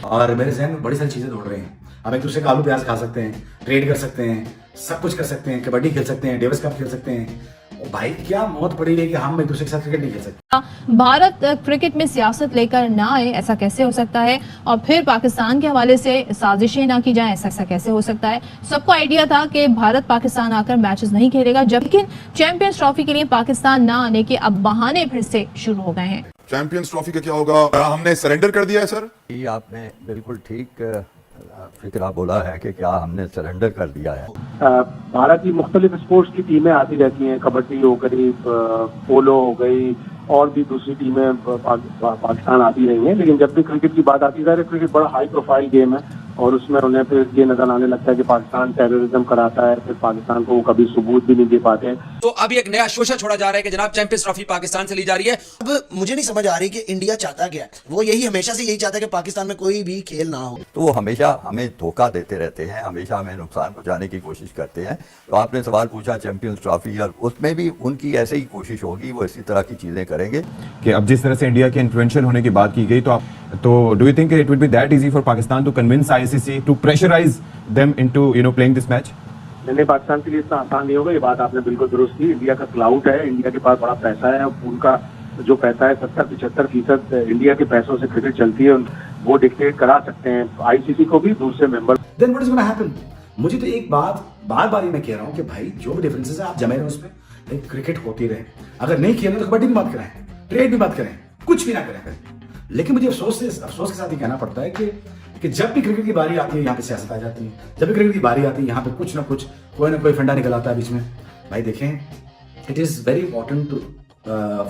और मेरे जहन में बड़ी सारी चीजें दौड़ रही हैं। हम एक दूसरे का आलू प्याज खा सकते हैं, ट्रेड कर सकते हैं, सब कुछ कर सकते हैं, कबड्डी खेल सकते हैं, डेविस कप खेल सकते हैं। और भाई क्या मौत पड़ी है कि हम एक दूसरे के साथ क्रिकेट नहीं खेल सकते। भारत क्रिकेट में सियासत लेकर ना आए, ऐसा कैसे हो सकता है? और फिर पाकिस्तान के हवाले से साजिशें ना की जाए, ऐसा कैसे हो सकता है? सबको आइडिया था कि भारत पाकिस्तान आकर मैचेस नहीं खेलेगा, लेकिन चैंपियंस ट्रॉफी के लिए पाकिस्तान ना आने के अब बहाने फिर से शुरू हो गए हैं। चैंपियंस ट्रॉफी का क्या होगा? हमने सरेंडर कर दिया है सर। ये आपने बिल्कुल ठीक फिक्रा बोला है कि क्या हमने सरेंडर कर दिया है। भारत की मुख्तलिफ स्पोर्ट्स की टीमें आती रहती हैं, कबड्डी हो गई, पोलो हो गई और भी दूसरी टीमें पाकिस्तान आती रही हैं। लेकिन जब भी क्रिकेट की बात आती है, क्रिकेट बड़ा हाई प्रोफाइल गेम है और उसमें उन्हें फिर ये नजर आने लगता है कि पाकिस्तान टेररिज्म कराता है, फिर पाकिस्तान को वो कभी सबूत भी नहीं दे पाते हैं। तो अब एक नया शोषा छोड़ा जा रहा है कि जनाब चैंपियंस ट्रॉफी पाकिस्तान से ली जा रही है। अब मुझे नहीं समझ आ रही कि इंडिया चाहता क्या है। वो यही हमेशा से यही चाहता है कि पाकिस्तान में कोई भी खेल ना हो। तो वो हमेशा हमें धोखा देते रहते हैं, हमेशा हमें नुकसान पहुंचाने की कोशिश करते हैं। तो आपने सवाल पूछा चैंपियंस ट्रॉफी, और उसमें भी उनकी ऐसे ही कोशिश होगी, वो इसी तरह की चीजें करेंगे कि अब जिस तरह से इंडिया के इन्फ्लुएंशियल होने की बात की गई, तो do you think it would be that easy for Pakistan to convince ICC to pressurize them into playing this match? नहीं, पाकिस्तान के लिए इतना आसान नहीं होगा। ये बात आपने बिल्कुल दुरुस्त की। इंडिया का क्लाउड है, इंडिया के पास बड़ा पैसा है। उनका जो पैसा है 70-75% इंडिया के पैसों से क्रिकेट चलती है। वो डिक्टेट करा सकते हैं आईसीसी को भी, दूसरे member. Then what is gonna happen? मुझे तो एक बात बार बार मैं कह रहा हूँ कि भाई जो भी डिफरेंसेस है आप जमे रहे उसमें, लेकिन क्रिकेट होती रहे। अगर नहीं खेलना तो कबड्डी की बात करें, ट्रेड की बात करें, कुछ भी ना करें। लेकिन मुझे अफसोस के साथ ये कहना पड़ता है कि जब भी क्रिकेट की बारी आती है यहाँ पे सियासत आ जाती है। जब भी क्रिकेट की बारी आती है यहाँ पे कुछ ना कोई फंडा निकल आता है बीच में। भाई देखें, it is very important to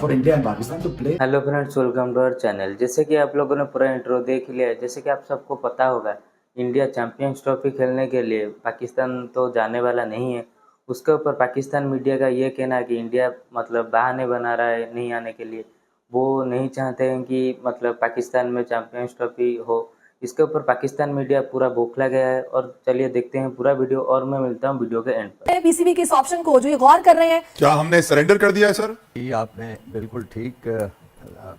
for India and Pakistan to play. Hello friends, welcome to our channel. जैसे कि आप लोगों ने पूरा इंट्रो देख लिया है, जैसे कि आप सबको पता होगा, इंडिया चैंपियंस ट्रॉफी खेलने के लिए पाकिस्तान तो जाने वाला नहीं है। उसके ऊपर पाकिस्तान मीडिया का ये कहना है कि इंडिया मतलब बहाने बना रहा है नहीं आने के लिए। वो नहीं चाहते हैं कि मतलब पाकिस्तान में चैंपियंस ट्रॉफी हो। इसके ऊपर पाकिस्तान मीडिया पूरा बौखला गया है। और चलिए देखते हैं पूरा वीडियो, और मैं मिलता हूँ वीडियो के एंड पर। पीसीबी के इस ऑप्शन को जो ये गौर कर रहे हैं, क्या हमने सरेंडर कर दिया है सर? ये आपने बिल्कुल ठीक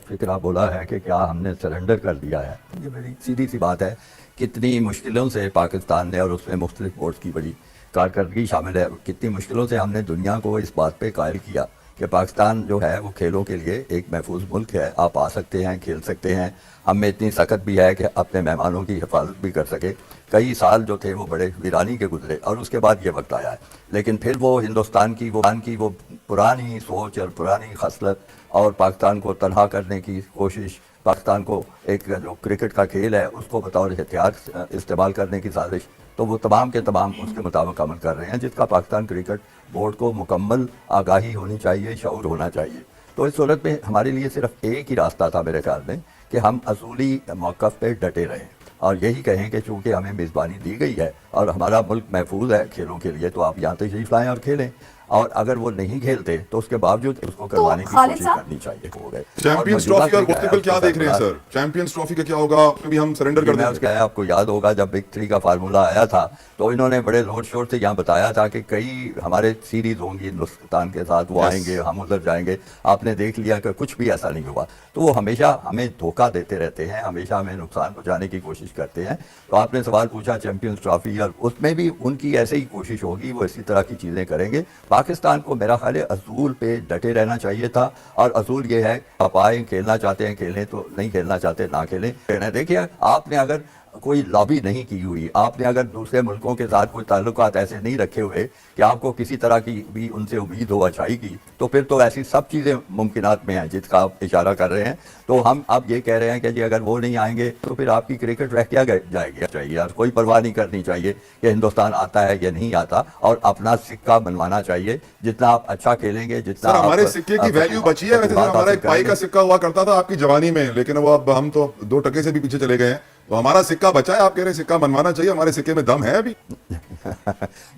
फिक्रा बोला है कि क्या हमने सरेंडर कर दिया है। ये बड़ी सीधी सी बात है। कितनी मुश्किलों से पाकिस्तान ने, और उसमें मुख्तलिफ बोर्ड्स की बड़ी कारकर्दगी शामिल है, कितनी मुश्किलों से हमने दुनिया को इस बात पे कायल किया कि पाकिस्तान जो है वो खेलों के लिए एक महफूज मुल्क है। आप आ सकते हैं, खेल सकते हैं। हम में इतनी सख्त भी है कि अपने मेहमानों की हिफाजत भी कर सके। कई साल जो थे वो बड़े वीरानी के गुजरे, और उसके बाद ये वक्त आया है। लेकिन फिर वो हिंदुस्तान की वो पुरानी सोच और पुरानी खसलत और पाकिस्तान को तनहा करने की कोशिश, पाकिस्तान को एक जो क्रिकेट का खेल है उसको बतौर हथियार इस्तेमाल करने की साजिश, तो वो तमाम के तमाम उसके मुताबिक अमल कर रहे हैं, जिसका पाकिस्तान क्रिकेट बोर्ड को मुकम्मल आगाही होनी चाहिए, शऊर होना चाहिए। तो इस सूरत में हमारे लिए सिर्फ एक ही रास्ता था मेरे ख्याल में कि हम असूली मौक़िफ़ पे डटे रहें और यही कहें कि चूँकि हमें मेज़बानी दी गई है और हमारा मुल्क महफूज है खेलों के लिए, तो आप यहाँ तशरीफ़ लाएँ और खेलें। और अगर वो नहीं खेलते तो उसके बावजूद उसको करवाने की कोशिश करनी चाहिए। हो गए चैंपियंस ट्रॉफी और मुस्तकबिल क्या देख रहे हैं सर? चैंपियंस ट्रॉफी का क्या होगा? भी हम सरेंडर कर देंगे। आपको याद होगा जब बिग 3 का फार्मूला आया था तो इन्होंने बड़े जोर शोर से यहाँ बताया था कि कई हमारे सीरीज होंगी हिंदुस्तान के साथ, वो आएंगे, हम उधर जाएंगे। आपने देख लिया कि कुछ भी ऐसा नहीं हुआ। तो वो हमेशा हमें धोखा देते रहते हैं, हमेशा हमें नुकसान पहुँचाने की कोशिश करते हैं। तो आपने सवाल पूछा चैंपियंस ट्रॉफी, और उसमें भी उनकी ऐसे ही कोशिश होगी, वो इसी तरह की चीज़ें करेंगे। पाकिस्तान को मेरा ख्याल है असूल पे डटे रहना चाहिए था, और असूल ये है आप आए, खेलना चाहते हैं खेलें, तो नहीं खेलना चाहते ना खेलें। देखिए, आपने अगर कोई लॉबी नहीं की हुई, आपने अगर दूसरे मुल्कों के साथ कोई ताल्लुकात ऐसे नहीं रखे हुए कि आपको किसी तरह की भी उनसे उम्मीद हो अच्छाई की, तो फिर तो ऐसी सब चीज़ें मुमकिनात में हैं जिसका आप इशारा कर रहे हैं। तो हम अब ये कह रहे हैं कि जी अगर वो नहीं आएंगे तो फिर आपकी क्रिकेट रह क्या जाएगी? चाहिए यार, कोई परवाह नहीं करनी चाहिए कि हिंदुस्तान आता है या नहीं आता, और अपना सिक्का बनवाना चाहिए। जितना आप अच्छा खेलेंगे, जितना हमारे सिक्के की वैल्यू बची है। वैसे हमारा एक पाई का सिक्का हुआ करता था आपकी जवानी में, लेकिन वो अब हम तो 2 टके से भी पीछे चले गए हैं। तो हमारा सिक्का बचा है, आप कह रहे हैं सिक्का बनवाना चाहिए। हमारे सिक्के में दम है अभी।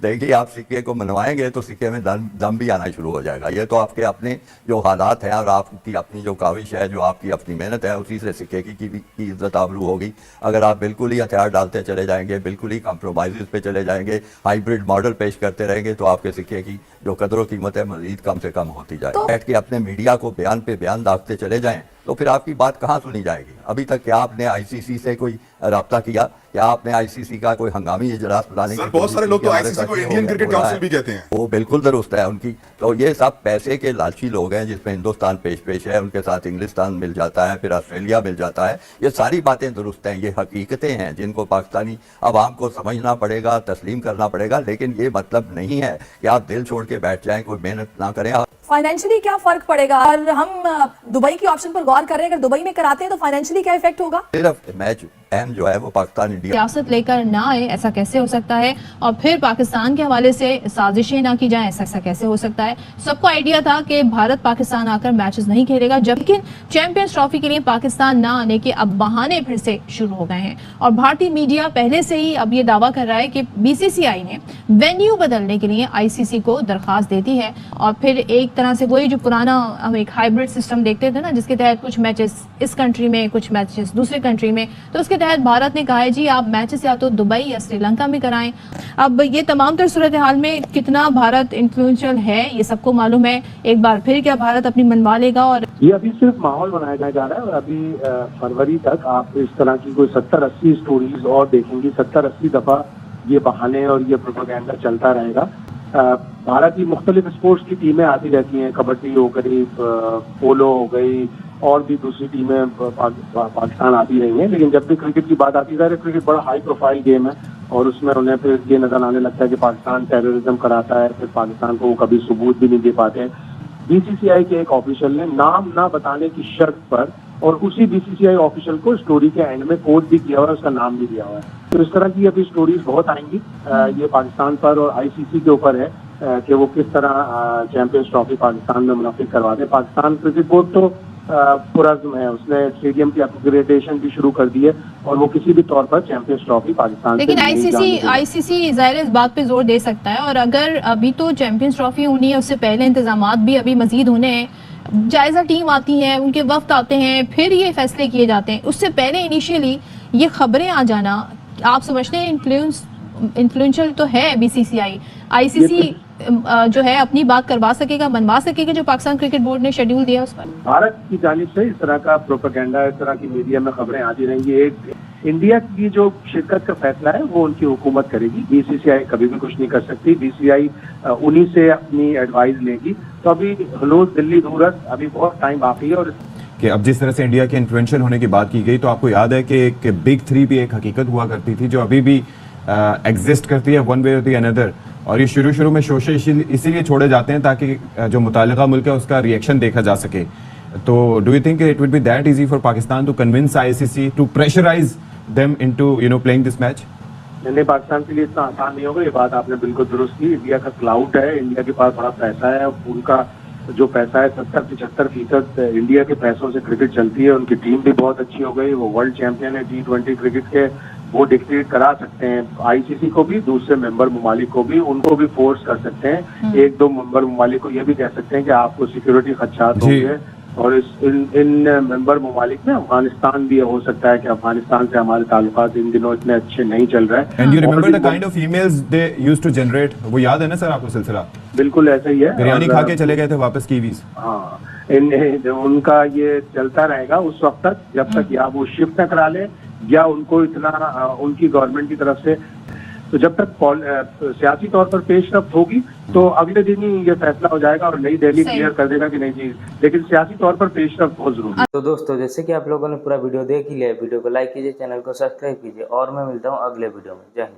देखिए, आप सिक्के को मनवाएंगे तो सिक्के में दम भी आना शुरू हो जाएगा। ये तो आपके अपने जो हालात हैं और आपकी अपनी जो काविश है, जो आपकी अपनी मेहनत है, उसी से सिक्के की इज्जत आबरू होगी। अगर आप बिल्कुल ही हथियार डालते चले जाएंगे, बिल्कुल ही कॉम्प्रोमाइज़ पे चले जाएंगे, हाइब्रिड मॉडल पेश करते रहेंगे, तो आपके सिक्के की जो कदर कीमत है मजीद कम से कम होती जाएगी। बैठ के अपने मीडिया को बयान पे बयान दागते चले जाएं तो फिर आपकी बात कहाँ सुनी जाएगी? अभी तक क्या आपने आईसीसी से कोई राब्ता किया? क्या आपने आईसीसी का कोई हंगामी इजलास बुलाने सर, की बहुत कोशिश सारे की लोग कि तो हमारे आईसीसी साथ को ये हो इंडियन गया, क्रिकेट बोला काउंसिल है। भी कहते हैं। वो बिल्कुल दुरुस्त है उनकी। तो ये सब पैसे के लालची लोग हैं, जिसमें हिंदुस्तान पेश है, उनके साथ इंग्लिस्तान मिल जाता है, फिर ऑस्ट्रेलिया मिल जाता है। ये सारी बातें दुरुस्त हैं, ये हकीकतें हैं जिनको पाकिस्तानी अवाम को समझना पड़ेगा, तस्लीम करना पड़ेगा। लेकिन ये मतलब नहीं है कि आप दिल छोड़ के बैठ जाएं, कोई मेहनत ना करें। फाइनेंशियली क्या फर्क पड़ेगा? और हम दुबई की ऑप्शन पर गौर कर रहे हैं, अगर दुबई में कराते हैं तो फाइनेंशियली क्या इफेक्ट होगा? सिर्फ मैच अहम जो है वो पाकिस्तान इंडिया सियासत लेकर ना आए, ऐसा कैसे हो सकता है? और फिर पाकिस्तान के हवाले से साजिशें ना की जाएं, ऐसा कैसे हो सकता है? सबको आइडिया था कि भारत पाकिस्तान आकर मैचेस नहीं खेलेगा, जबकि चैंपियंस ट्रॉफी के लिए पाकिस्तान ना आने के अब बहाने फिर से शुरू हो गए हैं। और भारतीय मीडिया पहले से ही अब ये दावा कर रहा है कि बीसीसीआई ने वेन्यू बदलने के लिए आईसीसी को दरखास्त दे दी है। और फिर एक तरह से वही जो पुराना हम एक हाइब्रिड सिस्टम देखते थे ना, जिसके तहत कुछ मैचेस इस कंट्री में, कुछ मैचेस दूसरी कंट्री में, तो उसके तहत भारत ने कहा है जी आप मैचेस या तो दुबई या श्रीलंका में कराएं। अब ये तमाम तर सूरत हाल में कितना भारत इन्फ्लुएंशियल है ये सबको मालूम है। एक बार फिर क्या भारत अपनी मनवा लेगा? और ये अभी सिर्फ माहौल बनाया जा रहा है और अभी फरवरी तक आप इस तरह की कोई 70-80 स्टोरीज और देखेंगी। 70-80 दफा ये बहाने और ये प्रोपेगेंडा चलता रहेगा। भारत की मुख्तलिफ स्पोर्ट्स की टीमें आती रहती हैं, कबड्डी हो गई, पोलो हो गई, और भी दूसरी टीमें पाकिस्तान आती रही हैं। लेकिन जब भी क्रिकेट की बात आती है, क्रिकेट बड़ा हाई प्रोफाइल गेम है और उसमें उन्हें फिर ये नजर आने लगता है कि पाकिस्तान टेररिज्म कराता है, फिर पाकिस्तान को वो कभी सबूत भी नहीं दे पाते। बीसीसीआई के एक ऑफिशियल ने नाम ना बताने की शर्त पर, और उसी बीसीसीआई ऑफिशियल को स्टोरी के एंड में कोट भी किया हुआ है, उसका नाम भी दिया हुआ है। तो इस तरह की अभी स्टोरीज बहुत आएंगी। ये पाकिस्तान पर और आईसीसी के ऊपर है कि वो किस तरह चैंपियंस ट्रॉफी पाकिस्तान में मुनाफिक करवाते हैं। पाकिस्तान क्रिकेट बोर्ड तो पुरज़्म है, उसने स्टेडियम की अपग्रेडेशन भी शुरू कर दी है और वो किसी भी तौर पर चैंपियंस ट्रॉफी पाकिस्तान लेकिन से नहीं जाने देगा। आईसीसी ज़ाहिर है इस बात पे जोर दे सकता है। और अगर अभी तो चैंपियंस ट्रॉफी होनी है, उससे पहले इंतजामात भी अभी मजीद होने हैं। जायजा टीम आती है, उनके वक्त आते हैं, फिर ये फैसले किए जाते हैं। उससे पहले इनिशियली ये खबरें आ जाना, आप समझते हैं इन्फ्लुएंशियल तो है बीसीसीआई? आईसीसी जो है अपनी बात करवा सकेगा, मनवा सकेगा जो पाकिस्तान क्रिकेट बोर्ड ने शेड्यूल दिया उस पर? भारत की जानिब से इस तरह का प्रोपेगेंडा, इस तरह की मीडिया में खबरें आती रहेंगी। एक इंडिया की जो शिरकत का फैसला है वो उनकी हुकूमत करेगी, बीसीसीआई कभी भी कुछ नहीं कर सकती। बीसीसीआई उन्हीं से अपनी एडवाइस लेगी। तो अभी हलूज दिल्ली दूरस अभी बहुत टाइम बाकी है। और कि अब जिस तरह से इंडिया के इन्फ्लुएंशियल होने की बात की गई, तो आपको याद है कि एक बिग थ्री भी एक हकीकत हुआ करती थी जो अभी भी एग्जिस्ट करती है वन वे और दी अनदर। और ये शुरू में शोशे इसीलिए छोड़े जाते हैं ताकि जो मुतालिका मुल्क है उसका रिएक्शन देखा जा सके। तो do you think it would be that easy for Pakistan to convince ICC to pressurize them into playing this match? नहीं, पाकिस्तान के लिए इतना आसान नहीं होगा। ये बात आपने बिल्कुल दुरुस्त की। इंडिया का क्लाउड है, इंडिया के पास बड़ा पैसा है। उनका जो पैसा है 70-75% इंडिया के पैसों से क्रिकेट चलती है। उनकी टीम भी बहुत अच्छी हो गई, वो वर्ल्ड चैंपियन है T20 क्रिकेट के। वो डिक्टेट करा सकते हैं आईसीसी को भी, दूसरे मेंबर ममालिक को भी, उनको भी फोर्स कर सकते हैं। एक दो मेंबर ममालिक को ये भी कह सकते हैं कि आपको सिक्योरिटी खदशात होंगे। और इन मेंबर ममालिक में अफगानिस्तान भी हो सकता है कि अफगानिस्तान से हमारे ताल्लुकात इन दिनों इतने अच्छे नहीं चल रहे हैं। And you remember the kind of emails they used to generate? वो याद है ना सर आपको सिलसिला? बिल्कुल ऐसा ही है। बिरयानी खा के चले गए थे वापस कीवीज। हाँ, उनका ये चलता रहेगा उस वक्त तक जब तक या वो शिफ्ट न करा ले या उनको इतना उनकी गवर्नमेंट की तरफ से, तो जब तक सियासी तौर पर पेशरफ्त होगी तो अगले दिन ही ये फैसला हो जाएगा और नई दिल्ली क्लियर कर देगा कि नहीं जी। लेकिन सियासी तौर पर पेशरफ्त बहुत जरूरी है। तो दोस्तों, जैसे कि आप लोगों ने पूरा वीडियो देख ही लिया, वीडियो को लाइक कीजिए, चैनल को सब्सक्राइब कीजिए और मैं मिलता हूँ अगले वीडियो में। जय हिंद।